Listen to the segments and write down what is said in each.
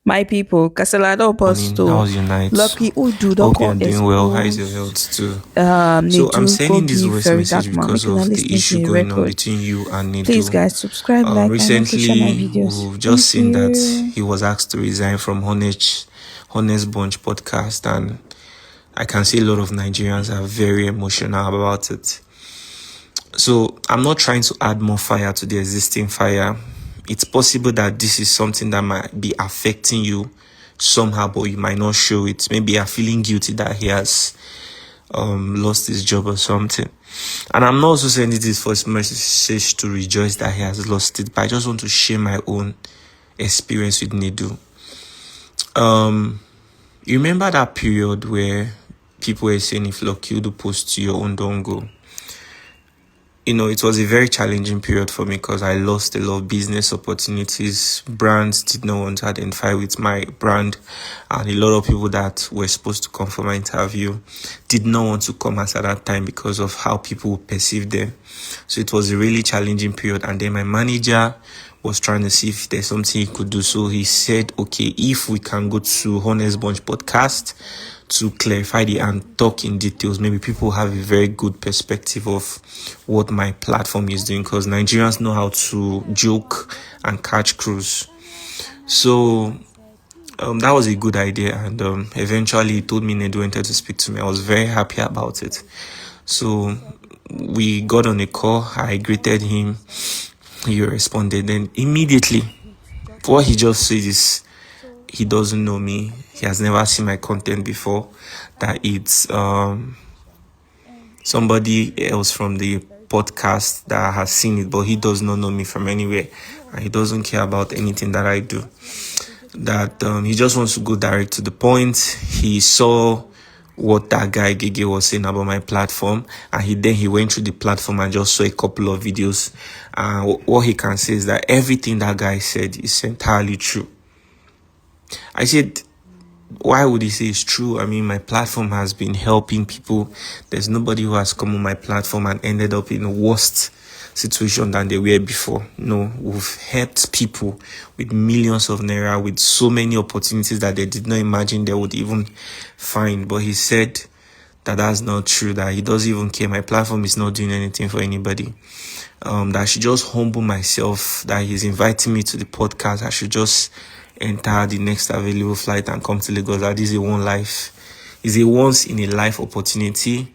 My people, Castellado Morning. How Posto, was your night? Lucky Udu, don't Hope you're call doing well. How is your expose, health too? So I'm Nedu, go sending this give voice message Verydarkman. because Make una of the listening issue to a going on record. between you and Please, Nedu. guys, subscribe, like, and also share my Recently, videos. we've just Thank seen that you. he was asked to resign from Honest Bunch podcast, and I can see a lot of Nigerians are very emotional about it. So I'm not trying to add more fire to the existing fire. It's possible that this is something that might be affecting you somehow, but you might not show it. Maybe you're feeling guilty that he has lost his job or something. And I'm not also sending this first message to rejoice that he has lost it, but I just want to share my own experience with Nedu. You remember that period where people were saying if lucky you do post to your own, don't go. It was a very challenging period for me because I lost a lot of business opportunities. Brands did not want to identify with my brand, and a lot of people that were supposed to come for my interview did not want to come at that time because of how people perceived them. So it was a really challenging period. And then my manager was trying to see if there's something he could do. So he said, okay, if we can go to Honest Bunch podcast to clarify and talk in details, maybe people have a very good perspective of what my platform is doing, because Nigerians know how to joke and catch crews. So that was a good idea, and eventually he told me Nedu wanted to speak to me. I was very happy about it. So we got on a call. I greeted him. He responded. Then immediately, what he just said is he doesn't know me. He has never seen my content before. That it's somebody else from the podcast that has seen it, but he does not know me from anywhere, and he doesn't care about anything that I do. That he just wants to go direct to the point. He saw what that guy Gege was saying about my platform, and he went through the platform and just saw a couple of videos. What he can say is that everything that guy said is entirely true. I said, why would he say it's true? I mean, my platform has been helping people. There's nobody who has come on my platform and ended up in a worst situation than they were before. No, we've helped people with millions of naira, with so many opportunities that they did not imagine they would even find. But he said that that's not true, that he doesn't even care. My platform is not doing anything for anybody. That I should just humble myself, that he's inviting me to the podcast. I should just enter the next available flight and come to Lagos. That is is a once in a life opportunity.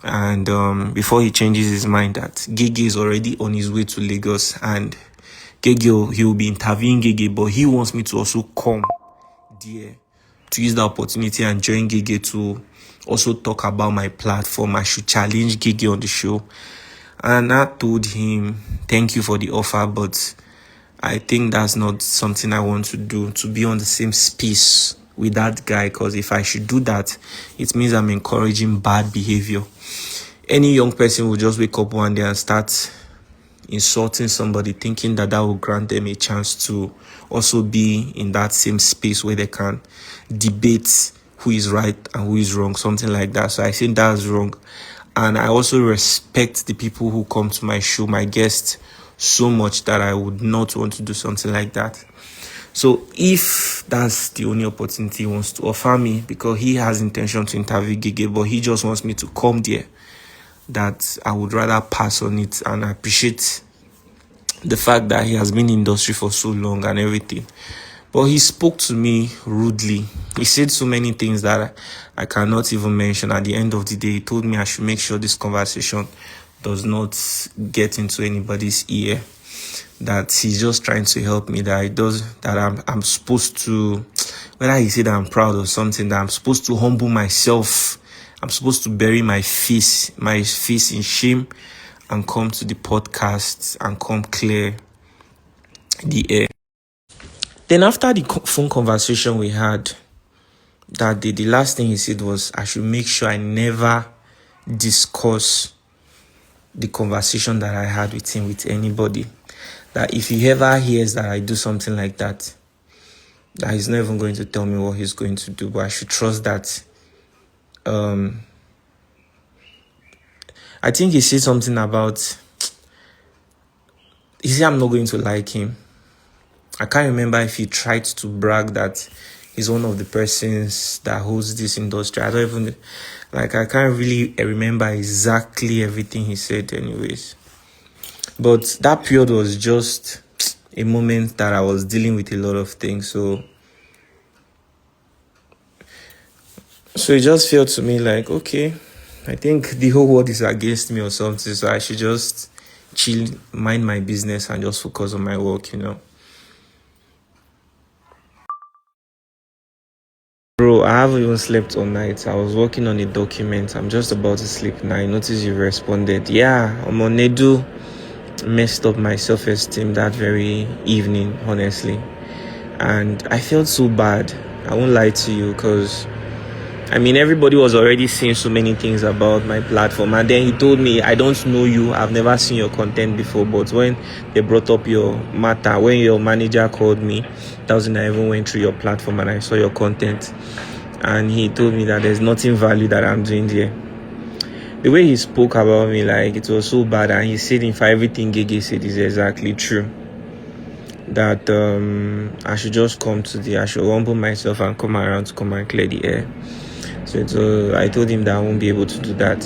And before he changes his mind, that Gege is already on his way to Lagos, and Gege, he will be interviewing Gege, but he wants me to also come there to use the opportunity and join Gege to also talk about my platform. I should challenge Gege on the show. And I told him, thank you for the offer, but I think that's not something I want to do, to be on the same space with that guy, because if I should do that, it means I'm encouraging bad behavior. Any young person will just wake up one day and start insulting somebody, thinking that will grant them a chance to also be in that same space where they can debate who is right and who is wrong, something like that. So I think that's wrong. And I also respect the people who come to my show, my guests, so much that I would not want to do something like that. So if that's the only opportunity he wants to offer me, because he has intention to interview Gege, but he just wants me to come there, that I would rather pass on it. And I appreciate the fact that he has been in the industry for so long and everything. But he spoke to me rudely. He said so many things that I cannot even mention. At the end of the day, he told me I should make sure this conversation does not get into anybody's ear. That he's just trying to help me. I'm supposed to, whether he said I'm proud of something, that I'm supposed to humble myself. I'm supposed to bury my face in shame, and come to the podcast and come clear the air. Then after the phone conversation we had that day, the last thing he said was I should make sure I never discuss the conversation that I had with him with anybody. That if he ever hears that I do something like that, that he's not even going to tell me what he's going to do, but I should trust that. I think he said something about, he said I'm not going to like him. I can't remember if he tried to brag that he's one of the persons that holds this industry. I don't even, I can't really remember exactly everything he said anyways. But that period was just a moment that I was dealing with a lot of things. So it just felt to me like, okay, I think the whole world is against me or something. So I should just chill, mind my business and just focus on my work, Bro, I haven't even slept all night. I was working on a document. I'm just about to sleep now. I noticed you responded. Yeah, I'm on Nedu. Messed up my self-esteem that very evening, honestly. And I felt so bad. I won't lie to you because everybody was already saying so many things about my platform. And then he told me, I don't know you. I've never seen your content before. But when they brought up your matter, when your manager called me, that was when I even went through your platform and I saw your content. And he told me that there's nothing value that I'm doing there. The way he spoke about me, it was so bad. And he said, in fact, everything Gege said is exactly true. That I should just I should humble myself and come around to come and clear the air. So I told him that I won't be able to do that.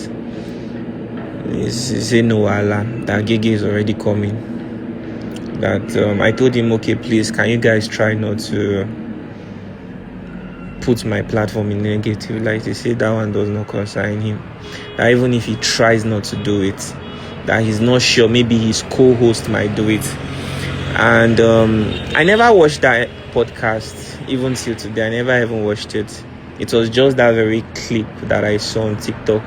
He said no, Allah, that Gege is already coming. That I told him, okay, please, can you guys try not to put my platform in negative light? He said that one does not concern him. That even if he tries not to do it, that he's not sure, maybe his co-host might do it. And I never watched that podcast, even till today. I never even watched it. It was just that very clip that I saw on TikTok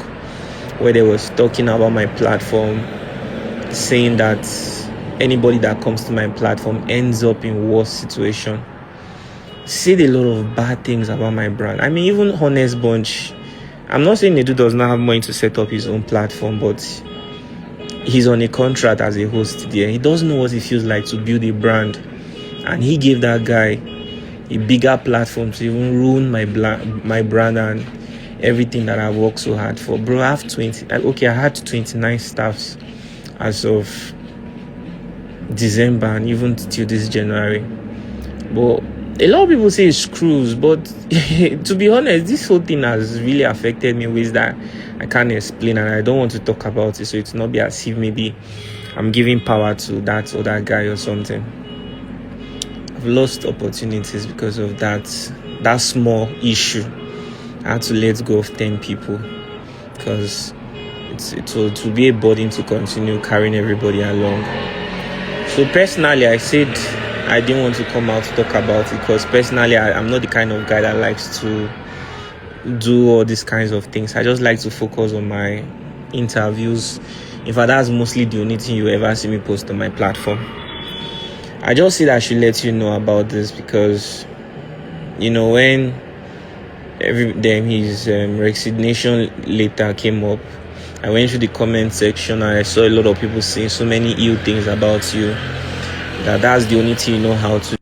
where they was talking about my platform, saying that anybody that comes to my platform ends up in worse situation. Said a lot of bad things about my brand. Even Honest Bunch, I'm not saying Nedu does not have money to set up his own platform, but he's on a contract as a host there. He doesn't know what it feels like to build a brand. And he gave that guy a bigger platform to even ruin my brand and everything that I've worked so hard for. Bro, I had 29 staffs as of December and even till this January. But a lot of people say it's screws, but to be honest, this whole thing has really affected me in ways that I can't explain, and I don't want to talk about it, so it's not be as if maybe I'm giving power to that or that guy or something. I've lost opportunities because of that small issue. I had to let go of 10 people because it will be a burden to continue carrying everybody along. So personally, I said I didn't want to come out to talk about it because personally, I'm not the kind of guy that likes to do all these kinds of things. I just like to focus on my interviews. In fact, that's mostly the only thing you ever see me post on my platform. I just said I should let you know about this because, when his resignation letter came up, I went through the comment section and I saw a lot of people saying so many ill things about you. That's the only thing you know how to